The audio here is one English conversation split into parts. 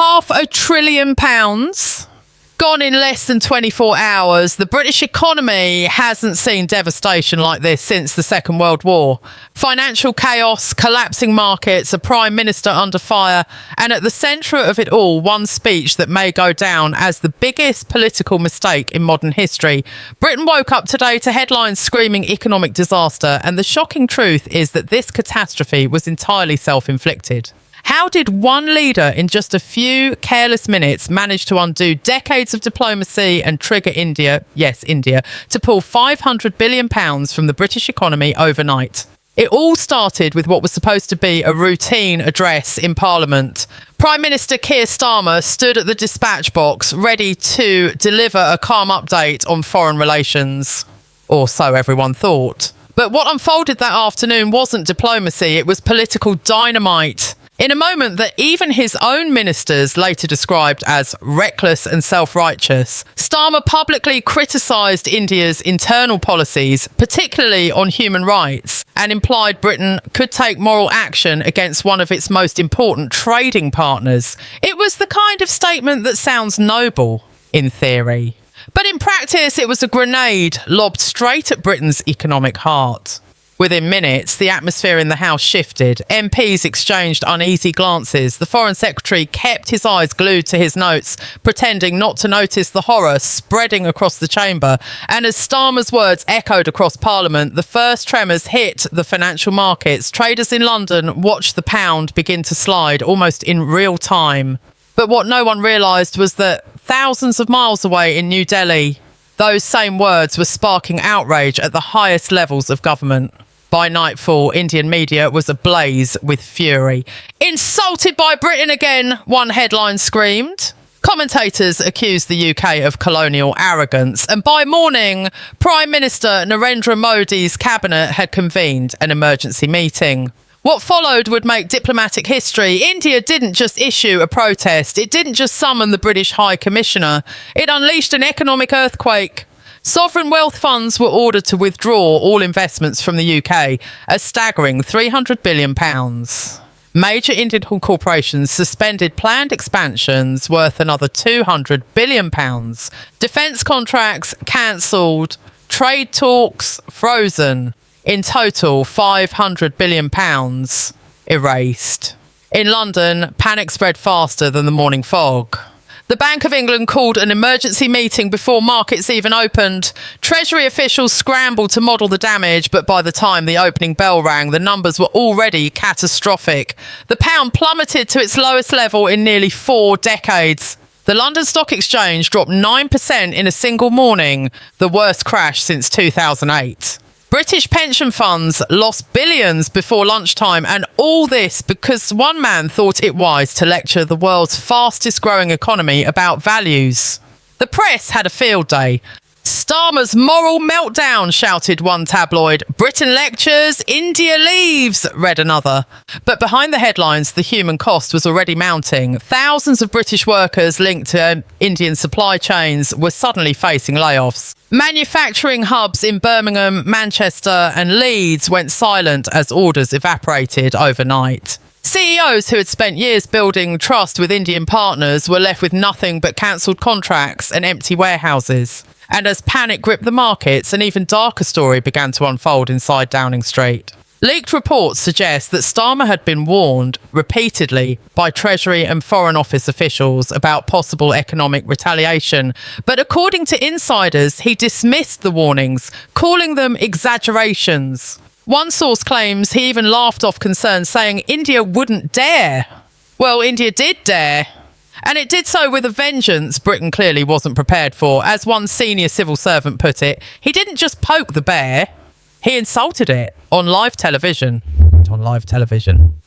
£500 billion gone in less than 24 hours. The British economy hasn't seen devastation like this since the Second World War. Financial chaos, collapsing markets, a prime minister under fire, and at the centre of it all, one speech that may go down as the biggest political mistake in modern history. Britain woke up today to headlines screaming economic disaster, and the shocking truth is that this catastrophe was entirely self-inflicted. How did one leader in just a few careless minutes manage to undo decades of diplomacy and trigger India, yes, India, to pull £500 billion from the British economy overnight? It all started with what was supposed to be a routine address in Parliament. Prime Minister Keir Starmer stood at the dispatch box ready to deliver a calm update on foreign relations. Or so everyone thought. But what unfolded that afternoon wasn't diplomacy, it was political dynamite. In a moment that even his own ministers later described as reckless and self-righteous, Starmer publicly criticised India's internal policies, particularly on human rights, and implied Britain could take moral action against one of its most important trading partners. It was the kind of statement that sounds noble, in theory. But in practice, it was a grenade lobbed straight at Britain's economic heart. Within minutes, the atmosphere in the House shifted. MPs exchanged uneasy glances. The Foreign Secretary kept his eyes glued to his notes, pretending not to notice the horror spreading across the chamber. And as Starmer's words echoed across Parliament, the first tremors hit the financial markets. Traders in London watched the pound begin to slide almost in real time. But what no one realised was that thousands of miles away in New Delhi, those same words were sparking outrage at the highest levels of government. By nightfall, Indian media was ablaze with fury. "Insulted by Britain again," one headline screamed. Commentators accused the UK of colonial arrogance, and by morning, Prime Minister Narendra Modi's cabinet had convened an emergency meeting. What followed would make diplomatic history. India didn't just issue a protest. It didn't just summon the British High Commissioner. It unleashed an economic earthquake. Sovereign wealth funds were ordered to withdraw all investments from the UK, a staggering £300 billion. Major Indian corporations suspended planned expansions worth another £200 billion. Defence contracts cancelled. Trade talks frozen. In total, £500 billion erased. In London, panic spread faster than the morning fog. The Bank of England called an emergency meeting before markets even opened. Treasury officials scrambled to model the damage, but by the time the opening bell rang, the numbers were already catastrophic. The pound plummeted to its lowest level in nearly 4 decades. The London Stock Exchange dropped 9% in a single morning, the worst crash since 2008. British pension funds lost billions before lunchtime, and all this because one man thought it wise to lecture the world's fastest growing economy about values. The press had a field day. "Starmer's moral meltdown," shouted one tabloid. "Britain lectures, India leaves," read another. But behind the headlines, the human cost was already mounting. Thousands of British workers linked to Indian supply chains were suddenly facing layoffs. Manufacturing hubs in Birmingham, Manchester and Leeds went silent as orders evaporated overnight. CEOs who had spent years building trust with Indian partners were left with nothing but cancelled contracts and empty warehouses. And as panic gripped the markets, an even darker story began to unfold inside Downing Street. Leaked reports suggest that Starmer had been warned repeatedly by Treasury and Foreign Office officials about possible economic retaliation. But according to insiders, he dismissed the warnings, calling them exaggerations. One source claims he even laughed off concerns, saying India wouldn't dare. Well, India did dare. And it did so with a vengeance Britain clearly wasn't prepared for. As one senior civil servant put it, he didn't just poke the bear, he insulted it on live television.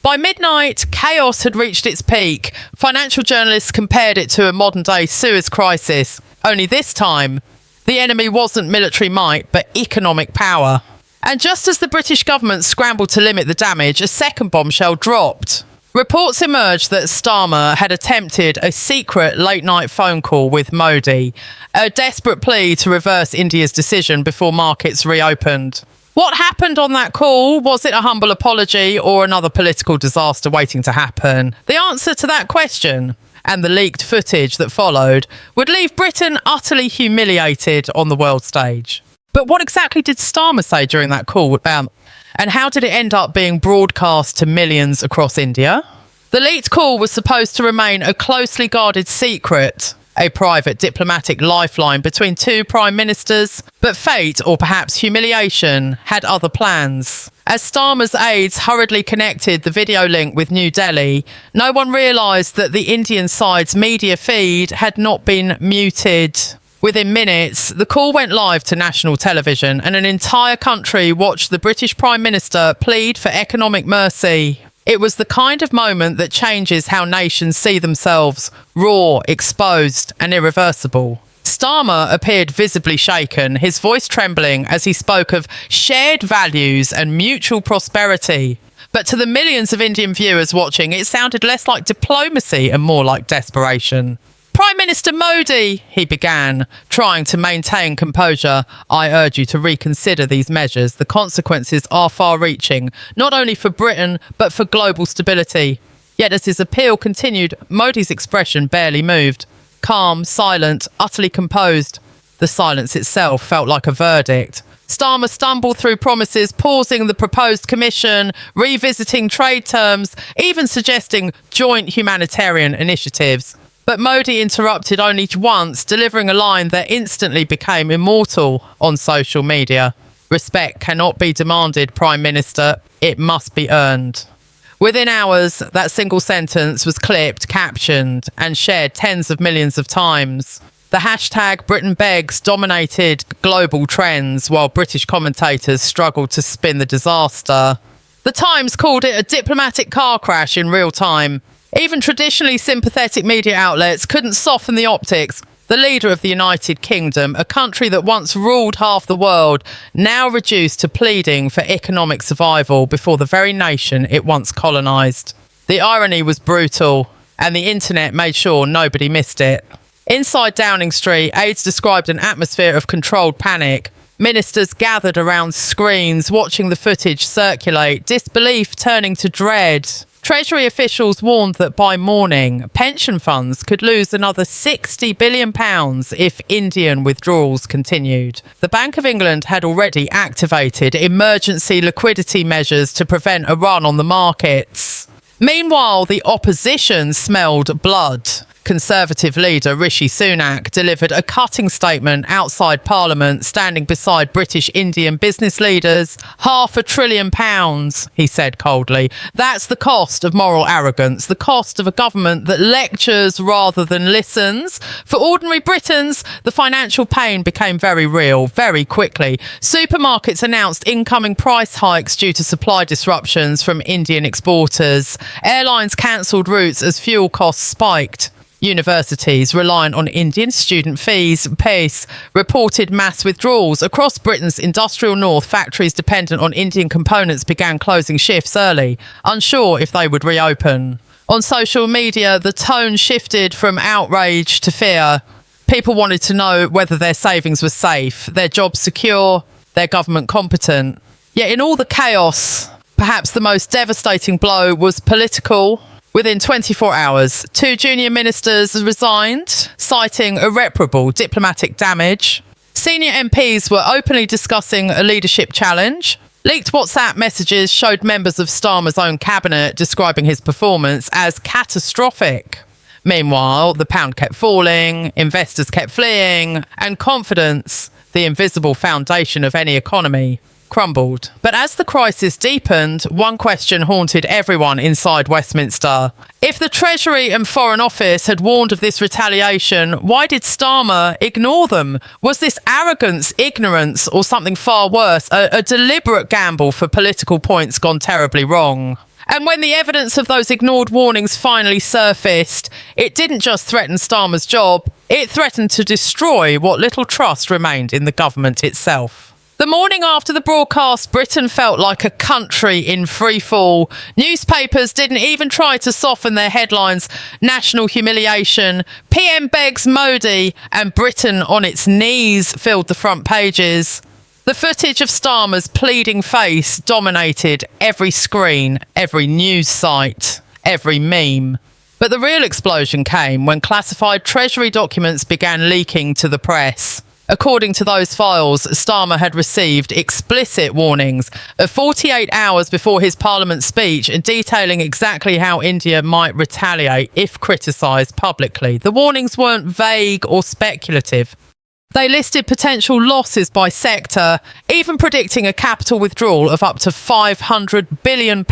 By midnight, chaos had reached its peak. Financial journalists compared it to a modern-day Suez crisis. Only this time, the enemy wasn't military might, but economic power. And just as the British government scrambled to limit the damage, a second bombshell dropped. Reports emerged that Starmer had attempted a secret late-night phone call with Modi, a desperate plea to reverse India's decision before markets reopened. What happened on that call? Was it a humble apology or another political disaster waiting to happen? The answer to that question and the leaked footage that followed would leave Britain utterly humiliated on the world stage. But what exactly did Starmer say during that call? And how did it end up being broadcast to millions across India? The leaked call was supposed to remain a closely guarded secret, a private diplomatic lifeline between two prime ministers, but fate, or perhaps humiliation, had other plans. As Starmer's aides hurriedly connected the video link with New Delhi, no one realised that the Indian side's media feed had not been muted. Within minutes, the call went live to national television and an entire country watched the British Prime Minister plead for economic mercy. It was the kind of moment that changes how nations see themselves, raw, exposed and irreversible. Starmer appeared visibly shaken, his voice trembling as he spoke of shared values and mutual prosperity. But to the millions of Indian viewers watching, it sounded less like diplomacy and more like desperation. "Prime Minister Modi," he began, trying to maintain composure, "I urge you to reconsider these measures. The consequences are far-reaching, not only for Britain, but for global stability." Yet as his appeal continued, Modi's expression barely moved. Calm, silent, utterly composed. The silence itself felt like a verdict. Starmer stumbled through promises, pausing the proposed commission, revisiting trade terms, even suggesting joint humanitarian initiatives. But Modi interrupted only once, delivering a line that instantly became immortal on social media. "Respect cannot be demanded, Prime Minister. It must be earned." Within hours, that single sentence was clipped, captioned, and shared tens of millions of times. The hashtag Britain Begs dominated global trends, while British commentators struggled to spin the disaster. The Times called it a diplomatic car crash in real time. Even traditionally sympathetic media outlets couldn't soften the optics. The leader of the United Kingdom, a country that once ruled half the world, now reduced to pleading for economic survival before the very nation it once colonised. The irony was brutal, and the internet made sure nobody missed it. Inside Downing Street, aides described an atmosphere of controlled panic. Ministers gathered around screens, watching the footage circulate, disbelief turning to dread. Treasury officials warned that by morning, pension funds could lose another £60 billion if Indian withdrawals continued. The Bank of England had already activated emergency liquidity measures to prevent a run on the markets. Meanwhile, the opposition smelled blood. Conservative leader Rishi Sunak delivered a cutting statement outside Parliament, standing beside British Indian business leaders. £500 billion, he said coldly. That's the cost of moral arrogance, the cost of a government that lectures rather than listens. For ordinary Britons, the financial pain became very real, very quickly. Supermarkets announced incoming price hikes due to supply disruptions from Indian exporters. Airlines cancelled routes as fuel costs spiked. Universities reliant on Indian student fees, PACE, reported mass withdrawals. Across Britain's industrial north, factories dependent on Indian components began closing shifts early, unsure if they would reopen. On social media, the tone shifted from outrage to fear. People wanted to know whether their savings were safe, their jobs secure, their government competent. Yet in all the chaos, perhaps the most devastating blow was political. Within 24 hours, 2 junior ministers resigned, citing irreparable diplomatic damage. Senior MPs were openly discussing a leadership challenge. Leaked WhatsApp messages showed members of Starmer's own cabinet describing his performance as catastrophic. Meanwhile, the pound kept falling, investors kept fleeing, and confidence, the invisible foundation of any economy, crumbled. But as the crisis deepened, one question haunted everyone inside Westminster. If the Treasury and Foreign Office had warned of this retaliation, why did Starmer ignore them? Was this arrogance, ignorance, or something far worse, a deliberate gamble for political points gone terribly wrong? And when the evidence of those ignored warnings finally surfaced, it didn't just threaten Starmer's job, it threatened to destroy what little trust remained in the government itself. The morning after the broadcast, Britain felt like a country in free fall. Newspapers didn't even try to soften their headlines. National humiliation, PM begs Modi, and Britain on its knees filled the front pages. The footage of Starmer's pleading face dominated every screen, every news site, every meme. But the real explosion came when classified Treasury documents began leaking to the press. According to those files, Starmer had received explicit warnings of 48 hours before his Parliament speech detailing exactly how India might retaliate if criticised publicly. The warnings weren't vague or speculative. They listed potential losses by sector, even predicting a capital withdrawal of up to £500 billion.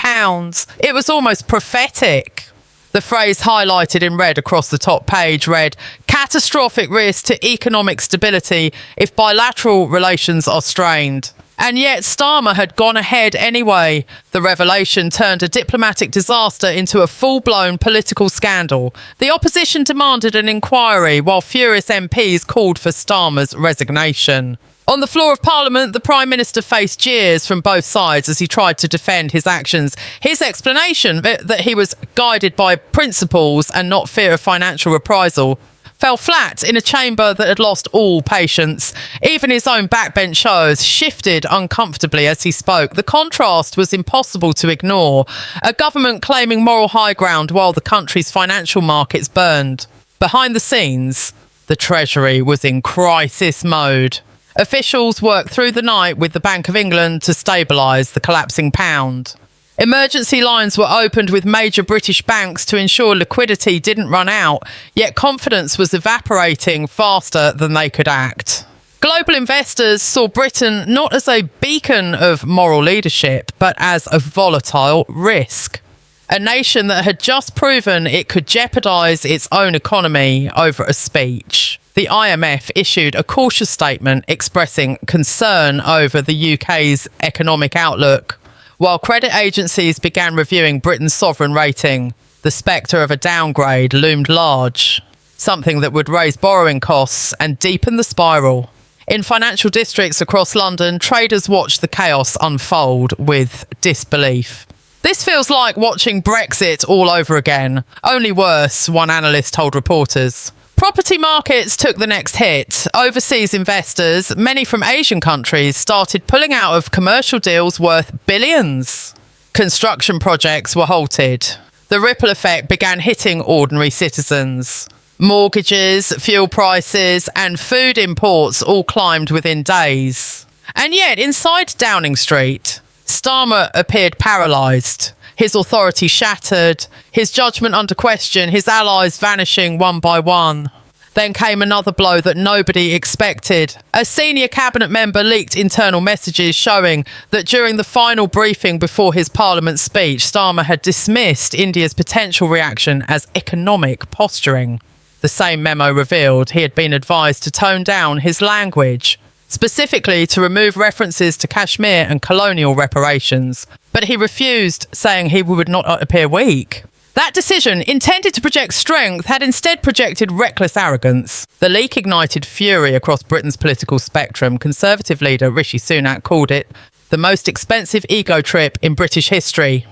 It was almost prophetic. The phrase highlighted in red across the top page read, "Catastrophic risk to economic stability if bilateral relations are strained." And yet Starmer had gone ahead anyway. The revelation turned a diplomatic disaster into a full-blown political scandal. The opposition demanded an inquiry, while furious MPs called for Starmer's resignation. On the floor of Parliament, the Prime Minister faced jeers from both sides as he tried to defend his actions. His explanation that he was guided by principles and not fear of financial reprisal fell flat in a chamber that had lost all patience. Even his own backbenchers shifted uncomfortably as he spoke. The contrast was impossible to ignore. A government claiming moral high ground while the country's financial markets burned. Behind the scenes, the Treasury was in crisis mode. Officials worked through the night with the Bank of England to stabilise the collapsing pound. Emergency lines were opened with major British banks to ensure liquidity didn't run out, yet confidence was evaporating faster than they could act. Global investors saw Britain not as a beacon of moral leadership, but as a volatile risk. A nation that had just proven it could jeopardise its own economy over a speech. The IMF issued a cautious statement expressing concern over the UK's economic outlook, while credit agencies began reviewing Britain's sovereign rating. The spectre of a downgrade loomed large, something that would raise borrowing costs and deepen the spiral. In financial districts across London, traders watched the chaos unfold with disbelief. "This feels like watching Brexit all over again, only worse," one analyst told reporters. Property markets took the next hit. Overseas investors, many from Asian countries, started pulling out of commercial deals worth billions. Construction projects were halted. The ripple effect began hitting ordinary citizens. Mortgages, fuel prices, and food imports all climbed within days. And yet, inside Downing Street, Starmer appeared paralysed. His authority shattered, his judgment under question, his allies vanishing one by one. Then came another blow that nobody expected. A senior cabinet member leaked internal messages showing that during the final briefing before his Parliament speech, Starmer had dismissed India's potential reaction as economic posturing. The same memo revealed he had been advised to tone down his language, specifically to remove references to Kashmir and colonial reparations. But he refused, saying he would not appear weak. That decision, intended to project strength, had instead projected reckless arrogance. The leak ignited fury across Britain's political spectrum. Conservative leader Rishi Sunak called it the most expensive ego trip in British history.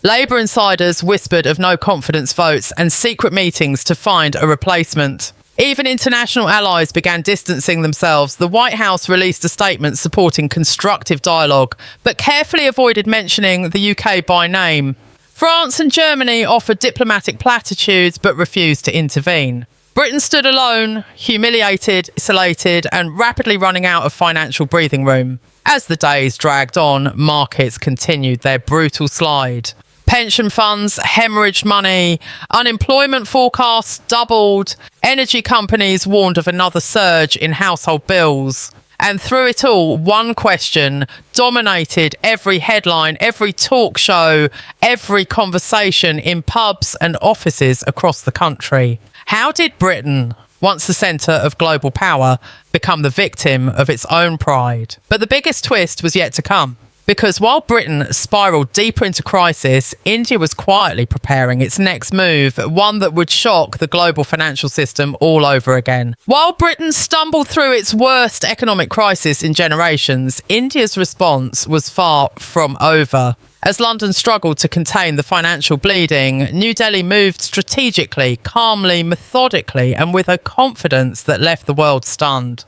Labour insiders whispered of no confidence votes and secret meetings to find a replacement. Even international allies began distancing themselves. The White House released a statement supporting constructive dialogue, but carefully avoided mentioning the UK by name. France and Germany offered diplomatic platitudes, but refused to intervene. Britain stood alone, humiliated, isolated, and rapidly running out of financial breathing room. As the days dragged on, markets continued their brutal slide. Pension funds hemorrhaged money, unemployment forecasts doubled, energy companies warned of another surge in household bills. And through it all, one question dominated every headline, every talk show, every conversation in pubs and offices across the country. How did Britain, once the centre of global power, become the victim of its own pride? But the biggest twist was yet to come. Because while Britain spiralled deeper into crisis, India was quietly preparing its next move, one that would shock the global financial system all over again. While Britain stumbled through its worst economic crisis in generations, India's response was far from over. As London struggled to contain the financial bleeding, New Delhi moved strategically, calmly, methodically, and with a confidence that left the world stunned.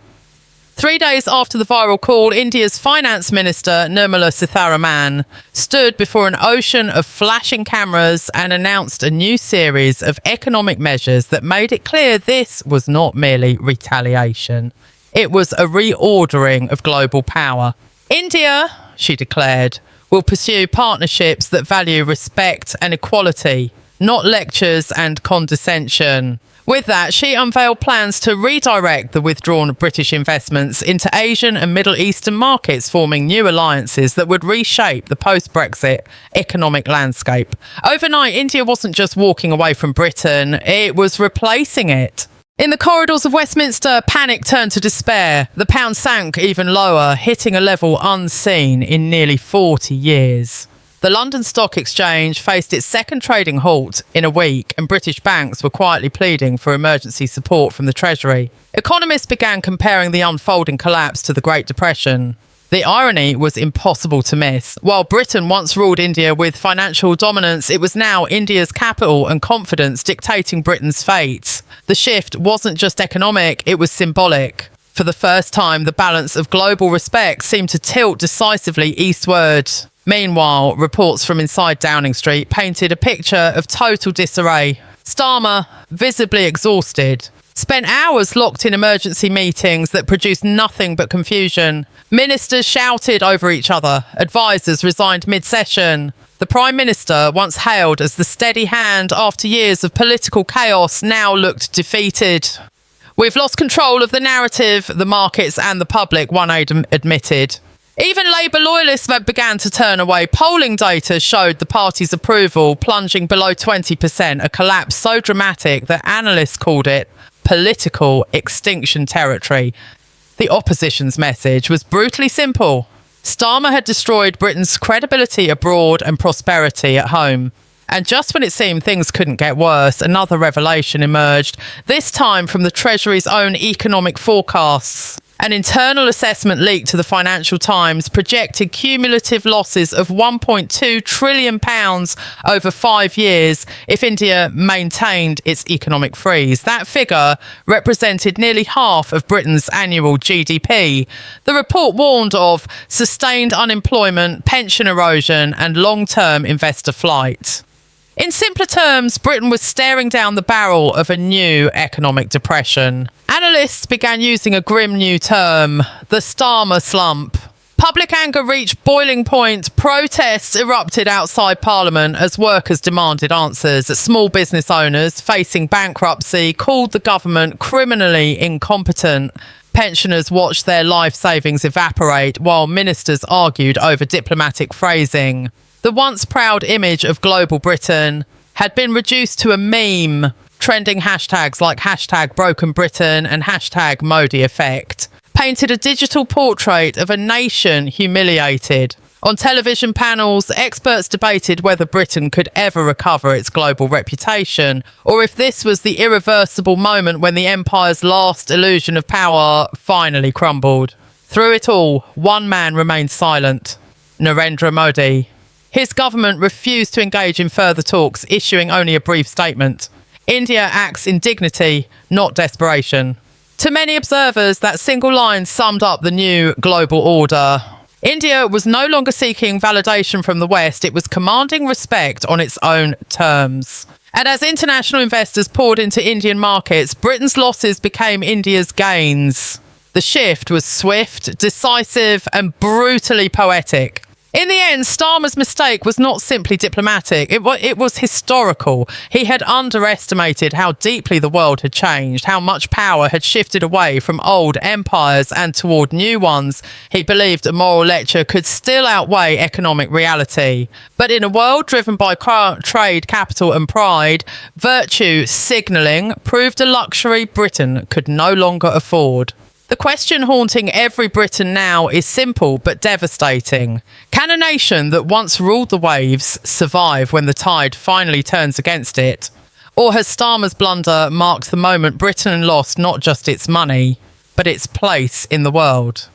3 days after the viral call, India's Finance Minister, Nirmala Sitharaman, stood before an ocean of flashing cameras and announced a new series of economic measures that made it clear this was not merely retaliation. It was a reordering of global power. India, she declared, will pursue partnerships that value respect and equality, not lectures and condescension. With that, she unveiled plans to redirect the withdrawn British investments into Asian and Middle Eastern markets, forming new alliances that would reshape the post-Brexit economic landscape. Overnight, India wasn't just walking away from Britain, it was replacing it. In the corridors of Westminster, panic turned to despair. The pound sank even lower, hitting a level unseen in nearly 40 years. The London Stock Exchange faced its second trading halt in a week, and British banks were quietly pleading for emergency support from the Treasury. Economists began comparing the unfolding collapse to the Great Depression. The irony was impossible to miss. While Britain once ruled India with financial dominance, it was now India's capital and confidence dictating Britain's fate. The shift wasn't just economic, it was symbolic. For the first time, the balance of global respect seemed to tilt decisively eastward. Meanwhile, reports from inside Downing Street painted a picture of total disarray. Starmer, visibly exhausted, spent hours locked in emergency meetings that produced nothing but confusion. Ministers shouted over each other. Advisors resigned mid-session. The Prime Minister, once hailed as the steady hand after years of political chaos, now looked defeated. "We've lost control of the narrative, the markets and the public," one aide admitted. Even Labour loyalists began to turn away. Polling data showed the party's approval plunging below 20%, a collapse so dramatic that analysts called it political extinction territory. The opposition's message was brutally simple. Starmer had destroyed Britain's credibility abroad and prosperity at home. And just when it seemed things couldn't get worse, another revelation emerged, this time from the Treasury's own economic forecasts. An internal assessment leaked to the Financial Times projected cumulative losses of £1.2 trillion over 5 years if India maintained its economic freeze. That figure represented nearly half of Britain's annual GDP. The report warned of sustained unemployment, pension erosion, and long-term investor flight. In simpler terms, Britain was staring down the barrel of a new economic depression. Analysts began using a grim new term, the Starmer slump. Public anger reached boiling point. Protests erupted outside Parliament as workers demanded answers. Small business owners facing bankruptcy called the government criminally incompetent. Pensioners watched their life savings evaporate while ministers argued over diplomatic phrasing. The once proud image of global Britain had been reduced to a meme, trending hashtags like hashtag Broken Britain and hashtag Modi Effect painted a digital portrait of a nation humiliated. On television panels, experts debated whether Britain could ever recover its global reputation, or if this was the irreversible moment when the empire's last illusion of power finally crumbled. Through it all, one man remained silent: Narendra Modi. His government refused to engage in further talks, issuing only a brief statement. India acts in dignity, not desperation. To many observers, that single line summed up the new global order. India was no longer seeking validation from the West, it was commanding respect on its own terms. And as international investors poured into Indian markets, Britain's losses became India's gains. The shift was swift, decisive, and brutally poetic. In the end, Starmer's mistake was not simply diplomatic, it was historical. He had underestimated how deeply the world had changed, how much power had shifted away from old empires and toward new ones. He believed a moral lecture could still outweigh economic reality. But in a world driven by trade, capital and pride, virtue signalling proved a luxury Britain could no longer afford. The question haunting every Briton now is simple but devastating. Can a nation that once ruled the waves survive when the tide finally turns against it? Or has Starmer's blunder marked the moment Britain lost not just its money, but its place in the world?